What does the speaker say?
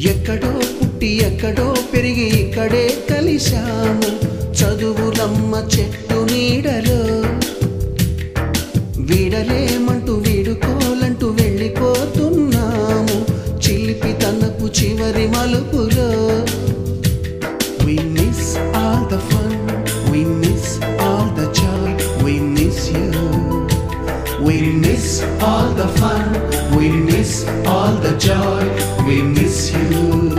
ఎక్కడో పుట్టి ఎక్కడో పెరిగి ఇక్కడే కలిశాము చదువులమ్మ చెట్టు నీడలో వీడలేమంటూ వీడుకోలంటూ వెళ్ళిపోతున్నాము చిలిపి తనపు చివరి మలుపులో We miss all the fun, we miss all the joy, we miss you. We miss all the fun, we miss all the joy, we miss you.